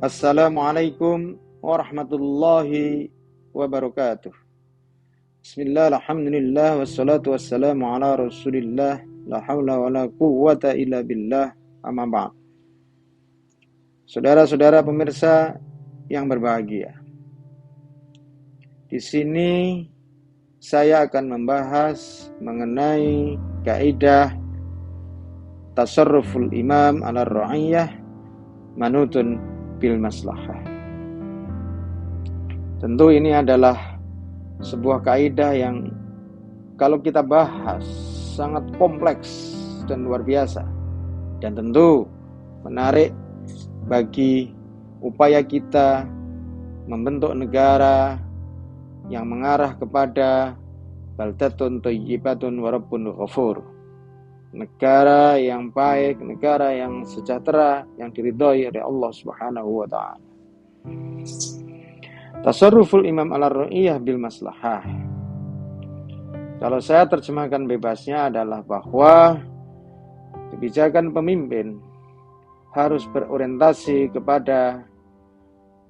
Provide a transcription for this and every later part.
Assalamualaikum warahmatullahi wabarakatuh. Bismillah, alhamdulillah, wassalatu wassalamu ala rasulillah, la hawla wa la quwwata illa billah, amma ba'd. Saudara-saudara pemirsa yang berbahagia, di sini saya akan membahas mengenai kaidah tasarruful imam ala ra'iyah manutun bil maslahah. Tentu ini adalah sebuah kaidah yang kalau kita bahas sangat kompleks dan luar biasa, dan tentu menarik bagi upaya kita membentuk negara yang mengarah kepada baldatun thayyibatun wa rabbun ghafur, negara yang baik, negara yang sejahtera, yang diridhoi oleh Allah Subhanahu wa taala. Tasarruful imam ala ra'iyah bil maslahah. Kalau saya terjemahkan bebasnya adalah bahwa kebijakan pemimpin harus berorientasi kepada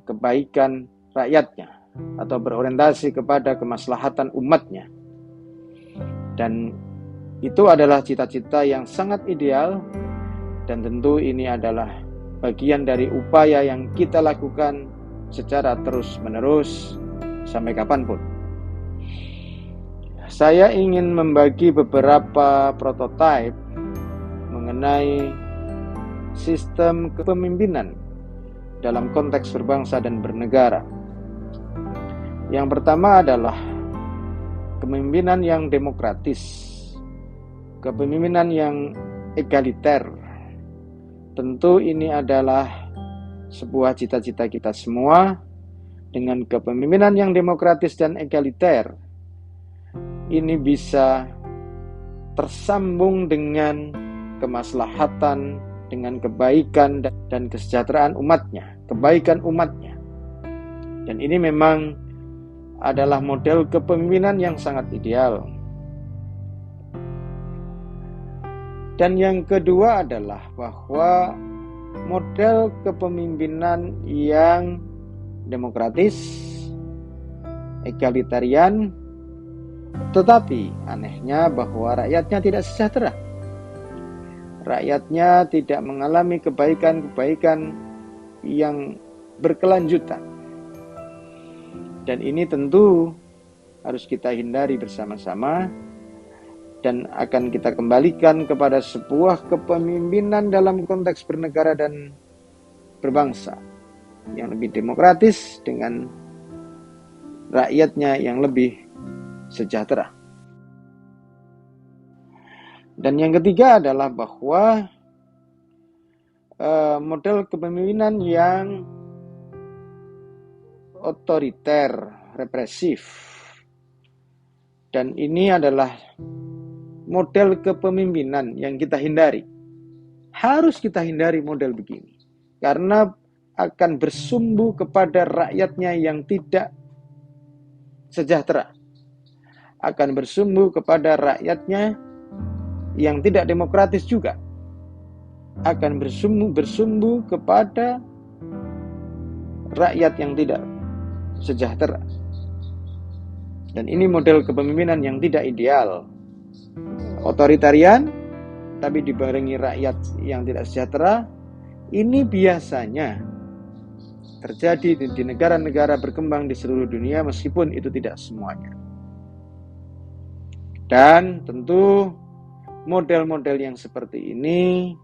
kebaikan rakyatnya atau berorientasi kepada kemaslahatan umatnya. Dan itu adalah cita-cita yang sangat ideal, dan tentu ini adalah bagian dari upaya yang kita lakukan secara terus-menerus sampai kapanpun. Saya ingin membagi beberapa prototipe mengenai sistem kepemimpinan dalam konteks berbangsa dan bernegara. Yang pertama adalah kepemimpinan yang demokratis, kepemimpinan yang egaliter. Tentu ini adalah sebuah cita-cita kita semua. Dengan kepemimpinan yang demokratis dan egaliter, ini bisa tersambung dengan kemaslahatan, dengan kebaikan dan kesejahteraan umatnya, kebaikan umatnya. Dan ini memang adalah model kepemimpinan yang sangat ideal. Dan yang kedua adalah bahwa model kepemimpinan yang demokratis, egalitarian, tetapi anehnya bahwa rakyatnya tidak sejahtera. Rakyatnya tidak mengalami kebaikan-kebaikan yang berkelanjutan. Dan ini tentu harus kita hindari bersama-sama, dan akan kita kembalikan kepada sebuah kepemimpinan dalam konteks bernegara dan berbangsa yang lebih demokratis dengan rakyatnya yang lebih sejahtera. Dan yang ketiga adalah bahwa model kepemimpinan yang otoriter, represif, dan ini adalah model kepemimpinan yang kita hindari. Harus kita hindari model begini, karena akan bersumbu kepada rakyatnya yang tidak sejahtera, akan bersumbu kepada rakyatnya yang tidak demokratis juga, akan bersumbu kepada rakyat yang tidak sejahtera. Dan ini model kepemimpinan yang tidak ideal. Otoritarian tapi dibarengi rakyat yang tidak sejahtera. Ini biasanya terjadi di negara-negara berkembang di seluruh dunia, meskipun itu tidak semuanya. Dan tentu model-model yang seperti ini,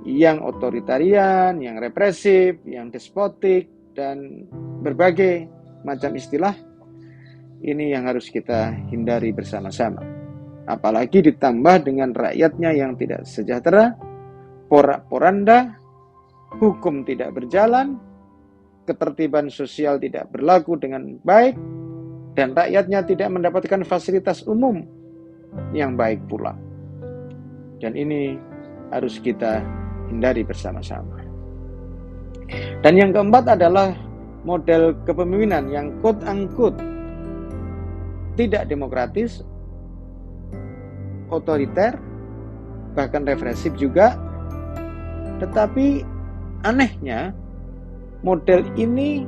yang otoritarian, yang represif, yang despotik, dan berbagai macam istilah, ini yang harus kita hindari bersama-sama. Apalagi ditambah dengan rakyatnya yang tidak sejahtera, porak-poranda, hukum tidak berjalan, ketertiban sosial tidak berlaku dengan baik, dan rakyatnya tidak mendapatkan fasilitas umum yang baik pula. Dan ini harus kita hindari bersama-sama. Dan yang keempat adalah model kepemimpinan yang quote-unquote tidak demokratis, otoriter, bahkan represif juga. Tetapi anehnya model ini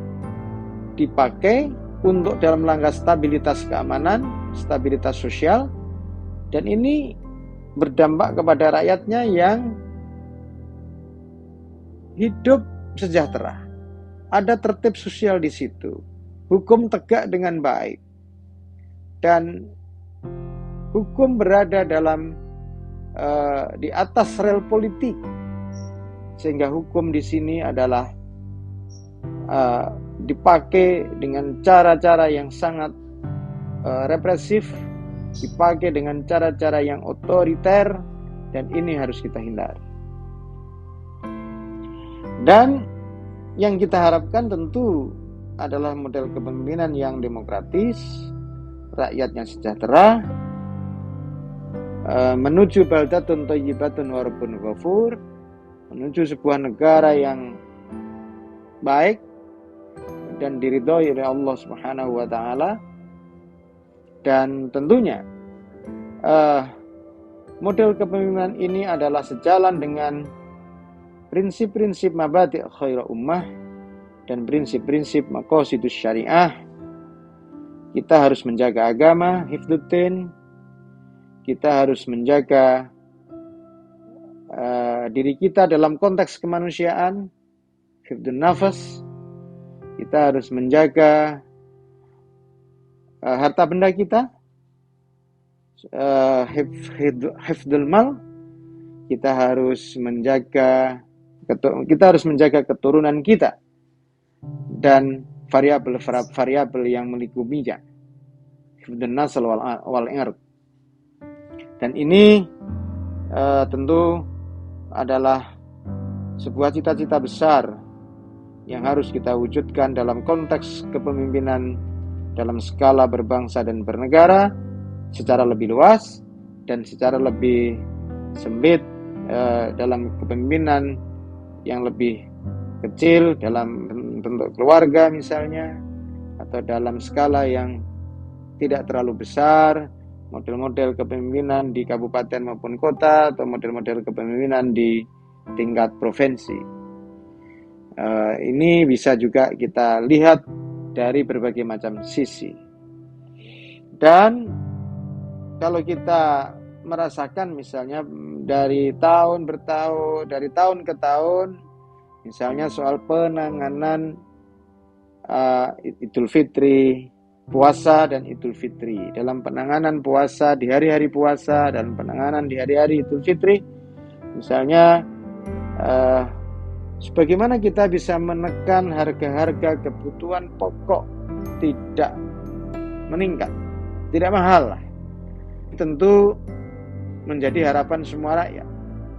dipakai untuk dalam rangka stabilitas keamanan, stabilitas sosial, dan ini berdampak kepada rakyatnya yang hidup sejahtera. Ada tertib sosial di situ, hukum tegak dengan baik, dan hukum berada di atas rel politik, sehingga hukum di sini adalah dipakai dengan cara-cara yang sangat represif, dipakai dengan cara-cara yang otoriter, dan ini harus kita hindari. Dan yang kita harapkan tentu adalah model kepemimpinan yang demokratis, rakyatnya sejahtera, menuju baldatun thayyibatun wa rabbun ghafur, menuju sebuah negara yang baik dan diridhoi oleh Allah Subhanahu wa taala. Dan tentunya model kepemimpinan ini adalah sejalan dengan prinsip-prinsip mabadi' khairul ummah dan prinsip-prinsip maqasidus syariah. Kita harus menjaga agama, hifdzuddin. Kita harus menjaga diri kita dalam konteks kemanusiaan, hifdzun nafas. Kita harus menjaga harta benda kita, hifdzul mal. Kita harus menjaga keturunan kita dan variabel yang melingkupinya, hifdzun nasl wal ird. Dan ini tentu adalah sebuah cita-cita besar yang harus kita wujudkan dalam konteks kepemimpinan dalam skala berbangsa dan bernegara secara lebih luas dan secara lebih sempit dalam kepemimpinan yang lebih kecil dalam bentuk keluarga misalnya, atau dalam skala yang tidak terlalu besar, model-model kepemimpinan di kabupaten maupun kota, atau model-model kepemimpinan di tingkat provinsi. Ini bisa juga kita lihat dari berbagai macam sisi. Dan kalau kita merasakan misalnya dari tahun ke tahun, misalnya soal penanganan Idul Fitri, puasa dan Idul Fitri. Dalam penanganan puasa di hari-hari puasa dan penanganan di hari-hari Idul Fitri, misalnya sebagaimana kita bisa menekan harga-harga kebutuhan pokok tidak meningkat, tidak mahal lah. Tentu menjadi harapan semua rakyat.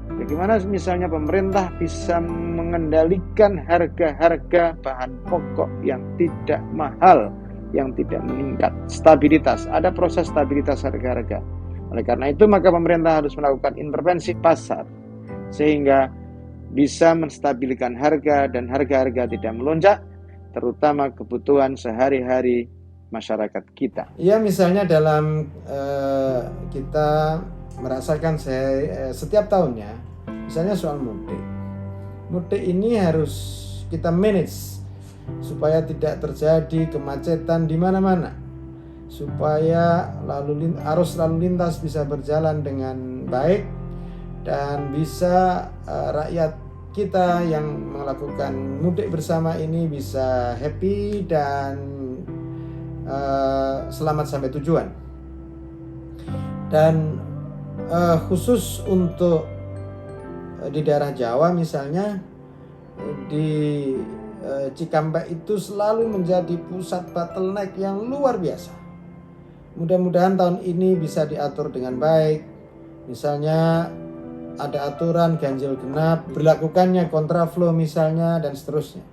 Bagaimana misalnya pemerintah bisa mengendalikan harga-harga bahan pokok yang tidak mahal, yang tidak meningkat. Stabilitas, ada proses stabilitas harga-harga. Oleh karena itu maka pemerintah harus melakukan intervensi pasar sehingga bisa menstabilkan harga dan harga-harga tidak melonjak, terutama kebutuhan sehari-hari masyarakat kita. Ya, misalnya dalam kita merasakan setiap tahunnya, misalnya soal mudik. Mudik ini harus kita manage supaya tidak terjadi kemacetan di mana-mana, supaya arus lalu lintas bisa berjalan dengan baik dan bisa rakyat kita yang melakukan mudik bersama ini bisa happy dan selamat sampai tujuan. Dan khusus untuk di daerah Jawa misalnya, di Cikampek itu selalu menjadi pusat bottleneck yang luar biasa. Mudah-mudahan tahun ini bisa diatur dengan baik. Misalnya ada aturan ganjil genap, berlakukannya kontraflow misalnya, dan seterusnya.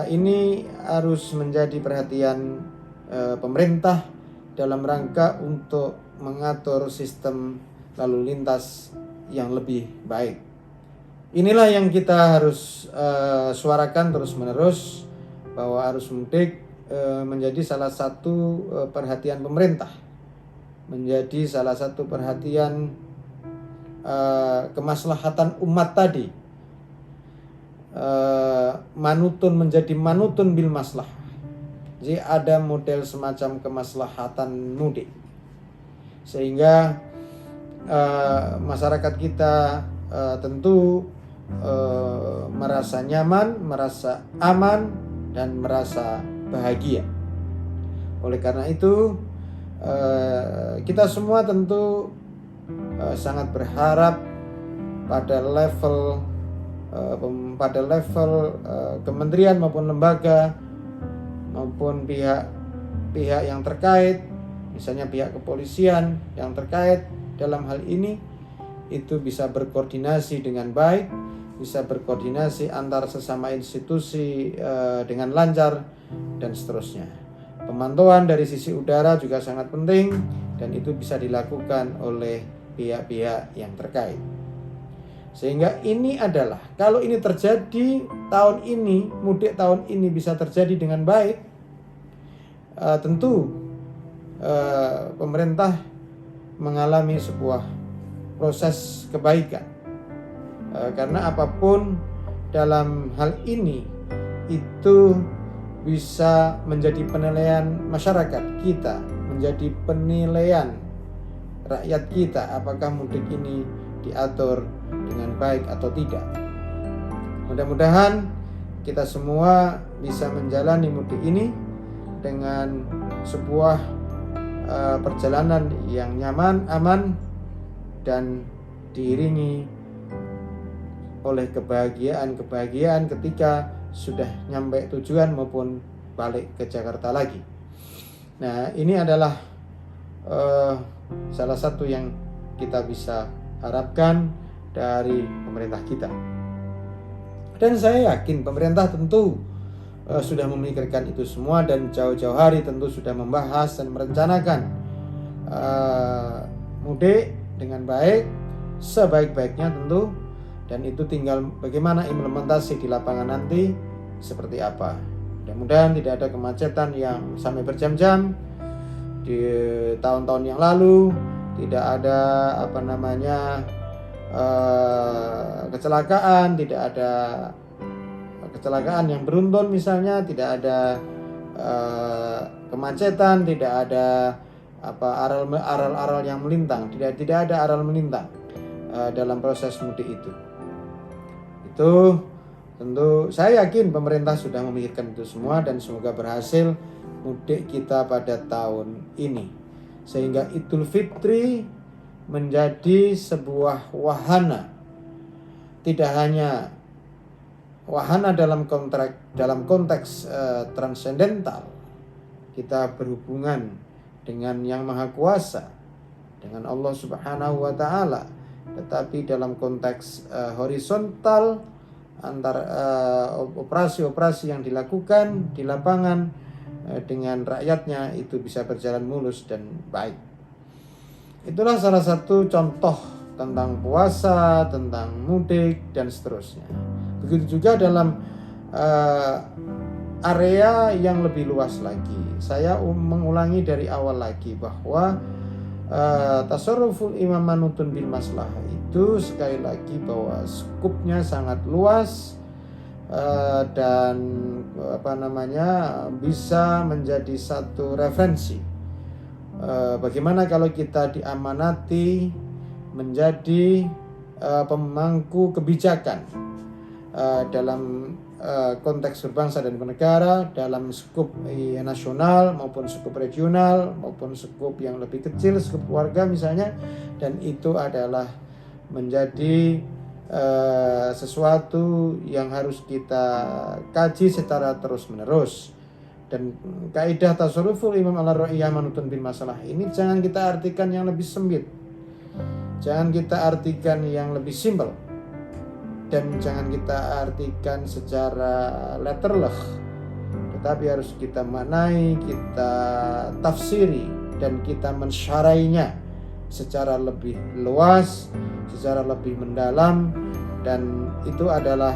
Ini harus menjadi perhatian pemerintah dalam rangka untuk mengatur sistem lalu lintas yang lebih baik. Inilah yang kita harus suarakan terus-menerus, bahwa arus mudik menjadi salah satu perhatian pemerintah, menjadi salah satu perhatian kemaslahatan umat tadi. manutun menjadi manutun bil maslah. Jadi ada model semacam kemaslahatan mudik, sehingga masyarakat kita tentu merasa nyaman, merasa aman, dan merasa bahagia. Oleh karena itu kita semua tentu sangat berharap pada level kementerian maupun lembaga maupun pihak yang terkait, misalnya pihak kepolisian yang terkait dalam hal ini, itu bisa berkoordinasi dengan baik, bisa berkoordinasi antar sesama institusi dengan lancar, dan seterusnya. Pemantauan dari sisi udara juga sangat penting, dan itu bisa dilakukan oleh pihak-pihak yang terkait. Sehingga ini adalah, kalau ini terjadi tahun ini, mudik tahun ini bisa terjadi dengan baik, tentu pemerintah mengalami sebuah proses kebaikan. Karena apapun dalam hal ini itu bisa menjadi penilaian masyarakat kita, menjadi penilaian rakyat kita, apakah mudik ini diatur dengan baik atau tidak. Mudah-mudahan kita semua bisa menjalani mudik ini dengan sebuah perjalanan yang nyaman, aman, dan diiringi oleh kebahagiaan ketika sudah nyampe tujuan maupun balik ke Jakarta lagi. Nah, ini adalah salah satu yang kita bisa harapkan dari pemerintah kita. Dan saya yakin pemerintah tentu sudah memikirkan itu semua, dan jauh-jauh hari tentu sudah membahas dan merencanakan mudik dengan baik, sebaik-baiknya tentu, dan itu tinggal bagaimana implementasi di lapangan nanti seperti apa. Mudah-mudahan tidak ada kemacetan yang sampai berjam-jam di tahun-tahun yang lalu, tidak ada kecelakaan, tidak ada kecelakaan yang beruntun misalnya, tidak ada kemacetan, tidak ada aral yang melintang, tidak ada aral melintang dalam proses mudik itu. Itu tentu saya yakin pemerintah sudah memikirkan itu semua, dan semoga berhasil mudik kita pada tahun ini, sehingga Idul Fitri menjadi sebuah wahana, tidak hanya wahana dalam konteks transendental, kita berhubungan dengan Yang Maha Kuasa, dengan Allah Subhanahu wa Ta'ala, tetapi dalam konteks horizontal antar operasi-operasi yang dilakukan di lapangan dengan rakyatnya itu bisa berjalan mulus dan baik. Itulah salah satu contoh tentang puasa, tentang mudik, dan seterusnya. Begitu juga dalam area yang lebih luas lagi. Saya mengulangi dari awal lagi bahwa tasarruful imam manutun bil maslah itu sekali lagi bahwa skupnya sangat luas dan bisa menjadi satu referensi. Bagaimana kalau kita diamanati menjadi pemangku kebijakan dalam konteks berbangsa dan bernegara, dalam skup nasional maupun skup regional maupun skup yang lebih kecil, skup keluarga misalnya, dan itu adalah menjadi sesuatu yang harus kita kaji secara terus-menerus. Dan kaidah tasarruful imam ala ra'iyah manutun bil masalah ini jangan kita artikan yang lebih sempit, jangan kita artikan yang lebih simpel, dan jangan kita artikan secara letterleh, tetapi harus kita maknai, kita tafsiri, dan kita mensyarainya secara lebih luas, secara lebih mendalam. Dan itu adalah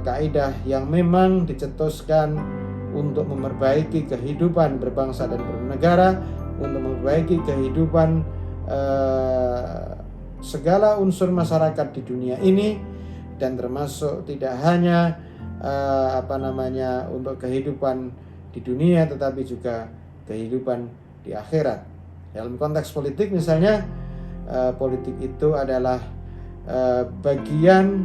kaidah yang memang dicetuskan untuk memperbaiki kehidupan berbangsa dan bernegara, untuk memperbaiki kehidupan segala unsur masyarakat di dunia ini, dan termasuk tidak hanya untuk kehidupan di dunia, tetapi juga kehidupan di akhirat. Dalam konteks politik misalnya, politik itu adalah bagian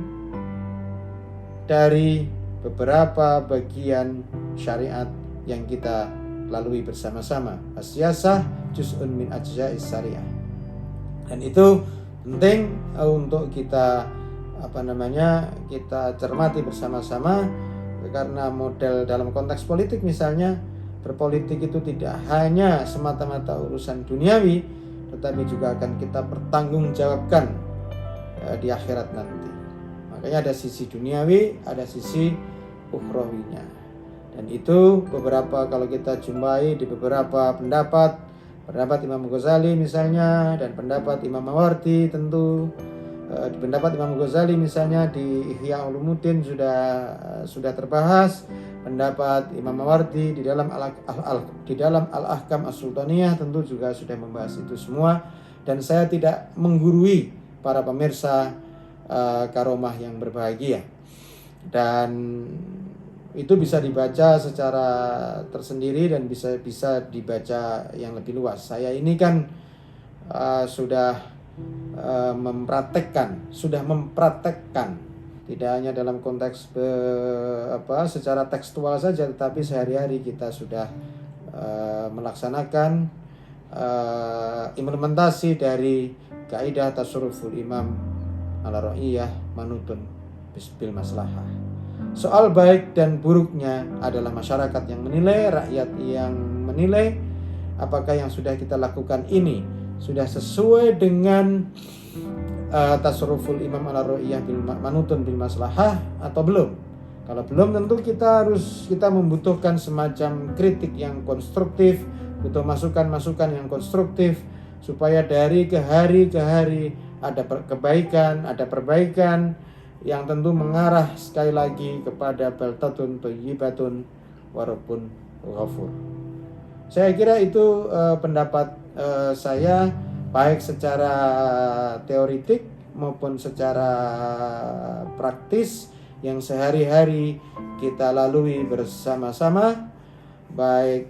dari beberapa bagian syariat yang kita lalui bersama-sama. As-siyasah juz'un min ajza'is syariah. Dan itu penting untuk kita kita cermati bersama-sama, karena model dalam konteks politik misalnya, berpolitik itu tidak hanya semata-mata urusan duniawi, tetapi juga akan kita pertanggungjawabkan di akhirat nanti. Makanya ada sisi duniawi, ada sisi ukhrawinya. Dan itu beberapa, kalau kita jumpai di beberapa pendapat Imam Ghazali misalnya, dan pendapat Imam Mawardi tentu. Di pendapat Imam Ghazali misalnya di Ihya Ulumuddin sudah terbahas. Pendapat Imam Mawardi di dalam Al-Ahkam As-Sultaniyah tentu juga sudah membahas itu semua. Dan saya tidak menggurui para pemirsa Karomah yang berbahagia. Dan itu bisa dibaca secara tersendiri dan bisa dibaca yang lebih luas. Saya ini kan sudah mempraktekkan, tidak hanya dalam konteks secara tekstual saja, tetapi sehari-hari kita sudah melaksanakan implementasi dari kaidah tasarruful imam ala ra'iyah manutun bil maslahah. Soal baik dan buruknya adalah masyarakat yang menilai, rakyat yang menilai apakah yang sudah kita lakukan ini sudah sesuai dengan tasarruful imam ala ra'iyah bil manutun bil maslahah atau belum. Kalau belum, tentu kita membutuhkan semacam kritik yang konstruktif, butuh masukan-masukan yang konstruktif, supaya dari ke hari ada kebaikan, ada perbaikan yang tentu mengarah sekali lagi kepada baltatun thayyibatun wa rabbun ghafur. Saya kira itu pendapat saya, baik secara teoritik maupun secara praktis yang sehari-hari kita lalui bersama-sama, baik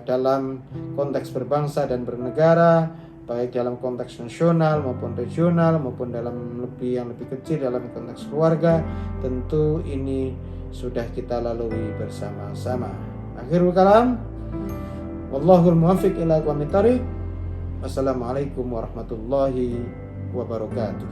dalam konteks berbangsa dan bernegara, baik dalam konteks nasional maupun regional, maupun dalam yang lebih kecil dalam konteks keluarga. Tentu ini sudah kita lalui bersama-sama. Akhirul kalam, wallahul muwaffiq ila aqwamit thariq. Wassalamualaikum warahmatullahi wabarakatuh.